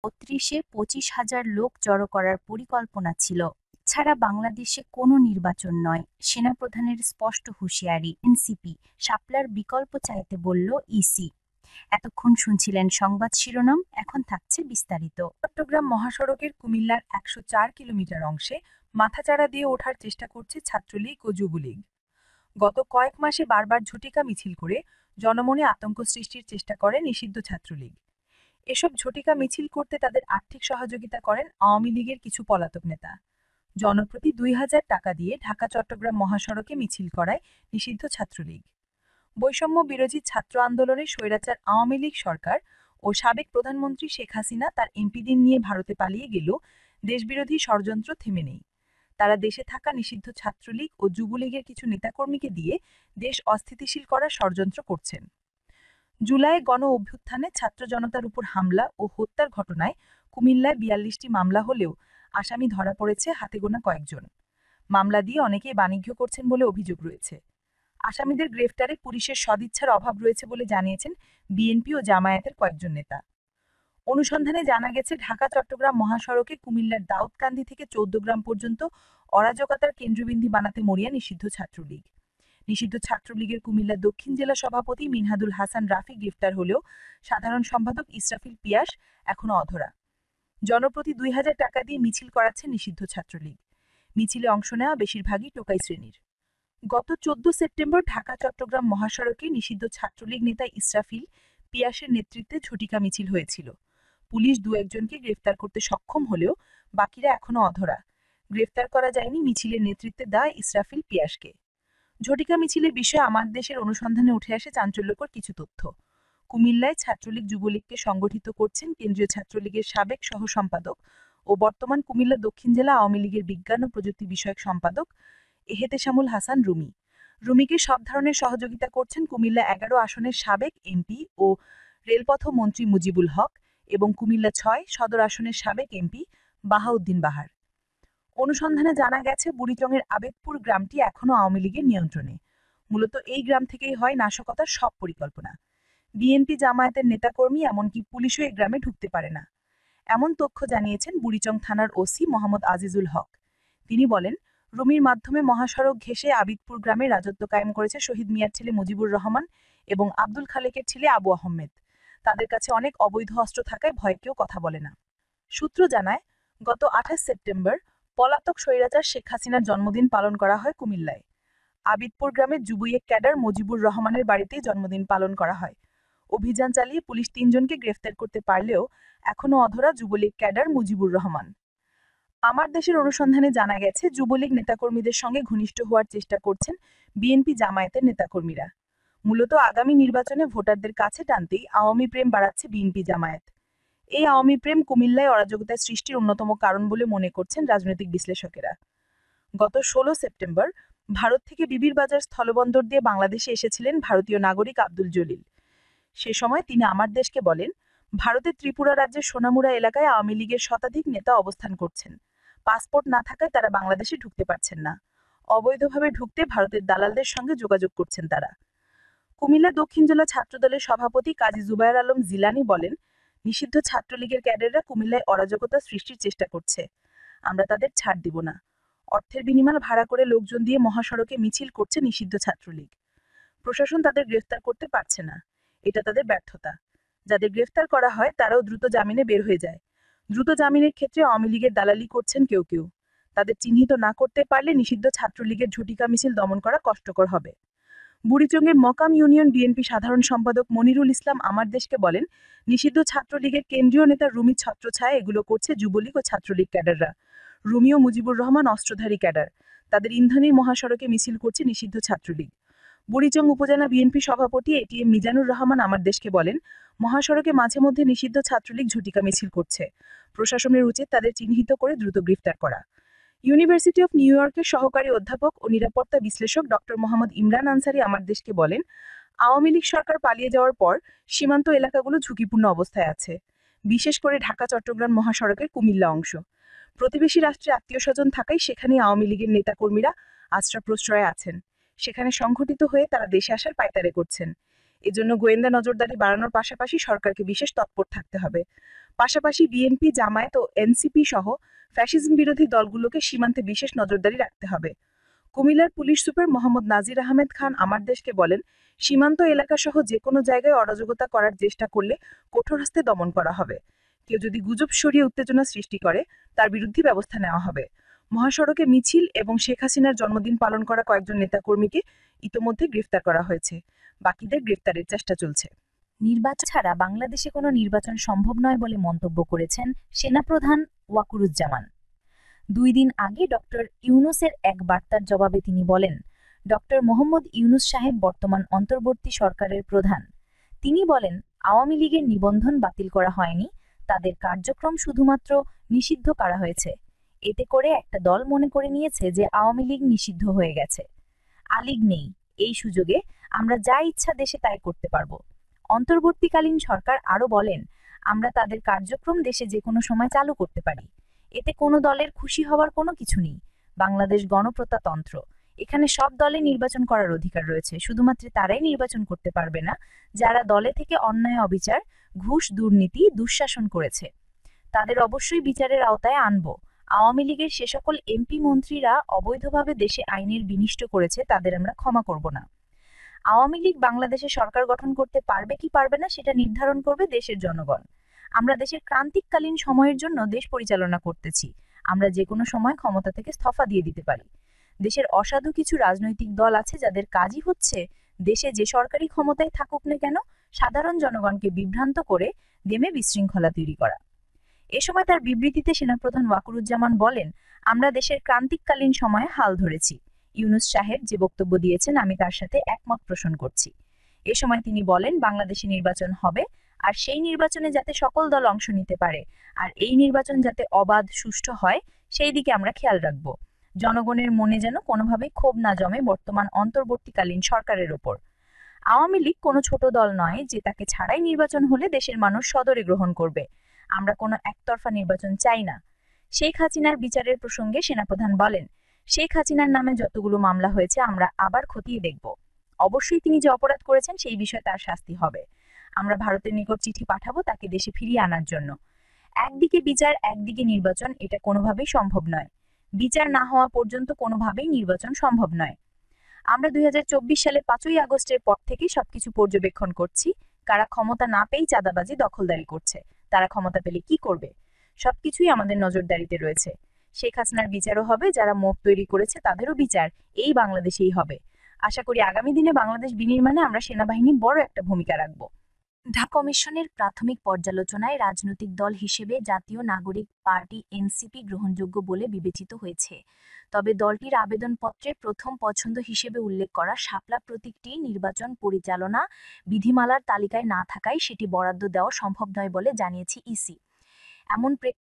৩২-এ ২৫,০০০ লোক জড়ো করার পরিকল্পনা ছিল। ছাড়া বাংলাদেশে কোনো নির্বাচন নয়, সেনাপ্রধানের স্পষ্ট হুঁশিয়ারি। এনসিপি শাপলার বিকল্প চাইতে বলল ইসি। এতক্ষণ শুনছিলেন সংবাদ শিরোনাম, এখন থাকছে বিস্তারিত। চট্টগ্রাম মহাসড়কের কুমিল্লার ১০৪ কিলোমিটার অংশে মাথাচাড়া দিয়ে ওঠার চেষ্টা করছে ছাত্রলীগ ও যুবলীগ। গত কয়েক মাসে বারবার ঝটিকা মিছিল করে জনমনে আতঙ্ক সৃষ্টির চেষ্টা করে নিষিদ্ধ ছাত্রলীগ। এসব ঝটিকা মিছিল করতে তাদের আর্থিক সহযোগিতা করেন আওয়ামী লীগের কিছু পলাতক নেতা। জনপ্রতি ২,০০০ টাকা দিয়ে ঢাকা চট্টগ্রাম মহাসড়কে মিছিল করায় নিষিদ্ধ ছাত্রলীগ। বৈষম্য বিরোধী ছাত্র আন্দোলনে স্বৈরাচার আওয়ামী লীগ সরকার ও সাবেক প্রধানমন্ত্রী শেখ হাসিনা তার এমপিদের নিয়ে ভারতে পালিয়ে গেলেও দেশবিরোধী ষড়যন্ত্র থেমে নেই। তারা দেশে থাকা নিষিদ্ধ ছাত্রলীগ ও যুবলীগের কিছু নেতাকর্মীকে দিয়ে দেশ অস্থিতিশীল করার ষড়যন্ত্র করছেন। জুলাইয়ে গণ অভ্যুত্থানে ছাত্র জনতার উপর হামলা ও হত্যার ঘটনায় কুমিল্লায় ৪২টি মামলা হলেও আসামি ধরা পড়েছে হাতে গোনা কয়েকজন। মামলা দিয়ে অনেকেই বাণিজ্য করছেন বলে অভিযোগ রয়েছে। আসামিদের গ্রেফতারে পুলিশের সদিচ্ছার অভাব রয়েছে বলে জানিয়েছেন বিএনপি ও জামায়াতের কয়েকজন নেতা। অনুসন্ধানে জানা গেছে, ঢাকা চট্টগ্রাম মহাসড়কে কুমিল্লার দাউদকান্দি থেকে ১৪গ্রাম পর্যন্ত অরাজকতার কেন্দ্রবিন্দু বানাতে মরিয়া নিষিদ্ধ ছাত্রলীগ। নিষিদ্ধ ছাত্রলীগের কুমিল্লা দক্ষিণ জেলা সভাপতি মিনহাদুল হাসান রাফি গ্রেফতার হলেও সাধারণ সম্পাদক ইসরাফিল পিয়াস এখনো অধরা। জনপ্রতি ২,০০০ টাকা দিয়ে মিছিল করাচ্ছে নিষিদ্ধ ছাত্রলীগ। মিছিলে অংশ নেওয়া বেশিরভাগই টোকাই শ্রেণীর। গত ১৪ সেপ্টেম্বর ঢাকা চট্টগ্রাম মহাসড়কে নিষিদ্ধ ছাত্রলীগ নেতা ইসরাফিল পিয়াসের নেতৃত্বে ঝটিকা মিছিল হয়েছিল। পুলিশ দু-একজনকে গ্রেফতার করতে সক্ষম হলেও বাকিরা এখনো অধরা। গ্রেফতার করা যায়নি মিছিলের নেতৃত্বে দেওয়া ইসরাফিল পিয়াসকে। ঝটিকা মিছিলের বিষয়ে আমার দেশের অনুসন্ধানে উঠে আসে চাঞ্চল্যকর কিছু তথ্য। কুমিল্লায় ছাত্রলীগ যুবলীগকে সংগঠিত করছেন কেন্দ্রীয় ছাত্রলীগের সাবেক সহ সম্পাদক ও বর্তমান কুমিল্লা দক্ষিণ জেলা আওয়ামী লীগের বিজ্ঞান ও প্রযুক্তি বিষয়ক সম্পাদক এহেতেশামুল হাসান রুমি। রুমিকে সব ধরনের সহযোগিতা করছেন কুমিল্লা ১১ আসনের সাবেক এমপি ও রেলপথ মন্ত্রী মুজিবুল হক এবং কুমিল্লা ৬ সদর আসনের সাবেক এমপি বাহাউদ্দিন বাহার। অনুসন্ধানে জানা গেছে, বুড়িচংয়ের আবেদপুর গ্রামটি এখনও আওয়ামী লীগের নিয়ন্ত্রণে। মূলত এই গ্রাম থেকেই হয় নাশকতার সব পরিকল্পনা। বিএনপি জামায়াতের নেতাকর্মী এমনকি পুলিশও এই গ্রামে ঢুকতে পারে না, এমন তথ্য জানিয়েছেন বুড়িচং থানার ওসি মোহাম্মদ আজিজুল হক। তিনি বলেন, রুমির মাধ্যমে মহাসড়ক ঘেঁষে আবিদপুর গ্রামে রাজত্ব কায়েম করেছে শহীদ মিয়ার ছেলে মুজিবুর রহমান এবং আব্দুল খালেকের ছেলে আবু আহমেদ। তাদের কাছে অনেক অবৈধ অস্ত্র থাকায় ভয়ে কেউ কথা বলে না। সূত্র জানায়, গত ২৮ সেপ্টেম্বর পলাতক স্বৈরাচার শেখ হাসিনার জন্মদিন পালন করা হয় কুমিল্লায়। আবিদপুর গ্রামের যুবলীগ ক্যাডার মুজিবুর রহমানের বাড়িতেই জন্মদিন পালন করা হয়। অভিযান চালিয়ে পুলিশ ৩ জনকে গ্রেফতার করতে পারলেও এখনও অধরা যুবলীগ ক্যাডার মুজিবুর রহমান। আমার দেশের অনুসন্ধানে জানা গেছে, যুবলীগ নেতাকর্মীদের সঙ্গে ঘনিষ্ঠ হওয়ার চেষ্টা করছেন বিএনপি জামায়াতের নেতাকর্মীরা। মূলত আগামী নির্বাচনে ভোটারদের কাছে টানতেই আওয়ামী প্রেম বাড়াচ্ছে বিএনপি জামায়াত। এই আওয়ামী প্রেম কুমিল্লায় অরাজকতা সৃষ্টির অন্যতম কারণ বলে মনে করছেন রাজনৈতিক বিশ্লেষকেরা। গত ১৬ সেপ্টেম্বর ভারত থেকে বিবিরবাজার স্থলবন্দর দিয়ে বাংলাদেশে এসেছিলেন ভারতীয় নাগরিক আব্দুল জলিল। সে সময় তিনি আমার দেশকে বলেন, ভারতের ত্রিপুরা রাজ্যের সোনামুড়া এলাকায় আওয়ামী লীগের শতাধিক নেতা অবস্থান করছেন। পাসপোর্ট না থাকায় তারা বাংলাদেশে ঢুকতে পারছেন না। অবৈধভাবে ঢুকতে ভারতের দালালদের সঙ্গে যোগাযোগ করছেন তারা। কুমিল্লা দক্ষিণ জেলা ছাত্রদলের সভাপতি কাজী জুবায়ের আলম জিলানী বলেন, নিষিদ্ধ ছাত্রলীগের ক্যাডাররা কুমিল্লায় অরাজকতা সৃষ্টির চেষ্টা করছে। আমরা তাদের ছাড় দিব না। অর্থের বিনিময়ে ভাড়া করে লোকজন দিয়ে মহাসড়কে মিছিল করছে নিষিদ্ধ ছাত্রলীগ। প্রশাসন তাদের গ্রেফতার করতে পারছে না, এটা তাদের ব্যর্থতা। যাদের গ্রেফতার করা হয় তারাও দ্রুত জামিনে বের হয়ে যায়। দ্রুত জামিনের ক্ষেত্রে আওয়ামী লীগের দালালি করছেন কেউ কেউ। তাদের চিহ্নিত না করতে পারলে নিষিদ্ধ ছাত্রলীগের ঝটিকা মিছিল দমন করা কষ্টকর হবে। বুড়িচংয়ের মকাম ইউনিয়ন বিএনপি সাধারণ সম্পাদক মনিরুল ইসলাম আমার দেশকে বলেন, নিষিদ্ধ ছাত্রলীগের কেন্দ্রীয় নেতা রুমি ছত্রছায়া এগুলো করছে যুবলীগ ও ছাত্রলীগ ক্যাডাররা। রুমি ও মুজিবুর রহমান অস্ত্রধারী ক্যাডার, তাদের ইন্ধনের মহাসড়কে মিছিল করছে নিষিদ্ধ ছাত্রলীগ। বুড়িচং উপজেলা বিএনপি সভাপতি এটিএম মিজানুর রহমান আমার দেশকে বলেন, মহাসড়কে মাঝে মধ্যে নিষিদ্ধ ছাত্রলীগ ঝটিকা মিছিল করছে। প্রশাসনের উচিত তাদের চিহ্নিত করে দ্রুত গ্রেফতার করা। ইউনিভার্সিটি অফ নিউ ইয়র্কের সহকারী অধ্যাপক ও নিরাপত্তা বিশ্লেষক ডক্টর মোহাম্মদ ইমরান আনসারী আমার দেশকে বলেন, আওয়ামী লীগ সরকার পালিয়ে যাওয়ার পর সীমান্ত এলাকাগুলো ঝুঁকিপূর্ণ অবস্থায় আছে, বিশেষ করে ঢাকা চট্টগ্রাম মহাসড়কের কুমিল্লা অংশ। প্রতিবেশী রাষ্ট্রে আত্মীয় স্বজন থাকায় সেখানে আওয়ামী লীগের নেতাকর্মীরা আশ্রয় প্রশ্রয়ে আছেন। সেখানে সংঘটিত হয়ে তারা দেশে আসার পায়তারে করছেন। এজন্য গোয়েন্দা নজরদারি বাড়ানোর পাশাপাশি সরকারকে বিশেষ তৎপর থাকতে হবে। পাশাপাশি বিএনপি, জামায়াত ও এনসিপি সহ ফ্যাসিজম বিরোধী দলগুলোকে সীমান্তে বিশেষ নজরদারি রাখতে হবে। কুমিল্লার পুলিশ সুপার মোহাম্মদ নাজির আহমেদ খান আমার দেশকে বলেন, সীমান্ত এলাকা সহ যে কোনো জায়গায় অরাজকতা করার চেষ্টা করলে কঠোর হস্তে দমন করা হবে। কেউ যদি গুজব ছড়িয়ে উত্তেজনা সৃষ্টি করে তার বিরুদ্ধে ব্যবস্থা নেওয়া হবে। মহাসড়কে মিছিল এবং শেখ হাসিনার জন্মদিন পালন করা কয়েকজন নেতাকর্মীকে ইতোমধ্যে গ্রেফতার করা হয়েছে। বাকিদের গ্রেফতারের চেষ্টা চলছে। নির্বাচন ছাড়া বাংলাদেশে কোনো নির্বাচন সম্ভব নয় বলে মন্তব্য করেছেন সেনাপ্রধান ওয়াকুরুজ্জামান। 2 দিন আগে ডক্টর ইউনূসের এক বার্তার জবাবে তিনি বলেন, ডক্টর মোহাম্মদ ইউনূস সাহেব বর্তমান অন্তর্বর্তী সরকারের প্রধান। তিনি বলেন, আওয়ামী লীগের নিবন্ধন বাতিল করা হয়নি, তাদের কার্যক্রম শুধুমাত্র নিষিদ্ধ করা হয়েছে। এতে করে একটা দল মনে করে নিয়েছে যে আওয়ামী লীগ নিষিদ্ধ হয়ে গেছে। আলীগ নেই, এই সুযোগে আমরা যা ইচ্ছা দেশে তাই করতে পারব। অন্তর্বর্তীকালীন সরকার আরও বলেন, আমরা তাদের কার্যক্রম দেশে যে কোনো সময় চালু করতে পারি। এতে কোনো দলের খুশি হওয়ার কোনো কিছু নেই। বাংলাদেশ গণপ্রজাতন্ত্র, এখানে সব দলে নির্বাচন করার অধিকার রয়েছে, শুধুমাত্র তারাই নির্বাচন করতে পারবে না যারা দলে থেকে অন্যায়, অবিচার, ঘুষ, দুর্নীতি, দুঃশাসন করেছে। তাদের অবশ্যই বিচারের আওতায় আনব। আওয়ামী লীগের সে সকল এমপি মন্ত্রীরা অবৈধভাবে দেশে আইনের বিনিষ্ট করেছে, তাদের আমরা ক্ষমা করব না। আওয়ামী লীগ বাংলাদেশে সরকার গঠন করতে পারবে কি পারবে না সেটা নির্ধারণ করবে দেশের জনগণ। আমরা দেশের ক্রান্তিকালীন সময়ের জন্য দেশ পরিচালনা করতেছি। আমরা যে কোনো সময় ক্ষমতা থেকে ইস্তফা দিয়ে দিতে পারি। দেশের অসাধু কিছু রাজনৈতিক দল আছে যাদের কাজই হচ্ছে দেশে যে সরকারি ক্ষমতায় থাকুক না কেন সাধারণ জনগণকে বিভ্রান্ত করে দেমে বিশৃঙ্খলা তৈরি করা। এ সময় তার বিবৃতিতে সেনাপ্রধান ওয়াকুরুজ্জামান বলেন, আমরা দেশের ক্রান্তিকালীন সময়ে হাল ধরেছি। ইউনূস সাহেব যে বক্তব্য দিয়েছেন আমি তার সাথে একমত পোষণ করছি। এ সময় তিনি বলেন, বাংলাদেশে নির্বাচন হবে, আর সেই নির্বাচনে যাতে সকল দল অংশ নিতে পারে, আর এই নির্বাচন যাতে অবাধ, সুষ্ঠু হয় সেই দিকে আমরা খেয়াল রাখব। জনগণের মনে যেন কোনোভাবেই ক্ষোভ না জমে বর্তমান অন্তর্বর্তীকালীন সরকারের ওপর। আওয়ামী লীগ কোনো ছোট দল নয় যে তাকে ছাড়াই নির্বাচন হলে দেশের মানুষ সদরে গ্রহণ করবে। আমরা কোনো একতরফা নির্বাচন চাই না। শেখ হাসিনার বিচারের প্রসঙ্গে সেনাপ্রধান বলেন, শেখ হাসিনার নামে যতগুলো মামলা হয়েছে আমরা আবার খতিয়ে দেখব। অবশ্যই তিনি যে অপরাধ করেছেন সেই বিষয়ে তার শাস্তি হবে। আমরা ভারতের নিকট চিঠি পাঠাবো তাকে দেশে ফিরিয়ে আনার জন্য। একদিকে বিচার, একদিকে নির্বাচন, এটা কোনোভাবেই সম্ভব নয়। বিচার না হওয়া পর্যন্ত কোনোভাবেই নির্বাচন সম্ভব নয়। আমরা 2024 সালে 5ই আগস্টের পর থেকেই সবকিছু পর্যবেক্ষণ করছি। কারা ক্ষমতা না পেয়েই চাঁদাবাজি, দখলদারি করছে, তারা ক্ষমতা পেলে কি করবে, সবকিছুই আমাদের নজরদারিতে রয়েছে। শেখ হাসিনার বিচারও হবে, যারা মোপ তৈরি করেছে তাদেরও বিচার এই বাংলাদেশেই হবে। আশা করি আগামী দিনে বাংলাদেশ বিনির্মাণে আমরা সেনাবাহিনী বড় একটা ভূমিকা রাখব। ঢাকা কমিশনের প্রাথমিক পর্যালোচনায় রাজনৈতিক দল হিসেবে জাতীয় নাগরিক পার্টি এনসিপি গ্রহণযোগ্য বলে বিবেচিত হয়েছে। তবে দলটির আবেদনপত্রে প্রথম পছন্দ হিসেবে উল্লেখ করা শাপলা প্রতীকটি নির্বাচন পরিচালনা বিধিমালার তালিকায় না থাকায় সেটি বরাদ্দ দেওয়া সম্ভব নয় বলে জানিয়েছে ইসি। এমন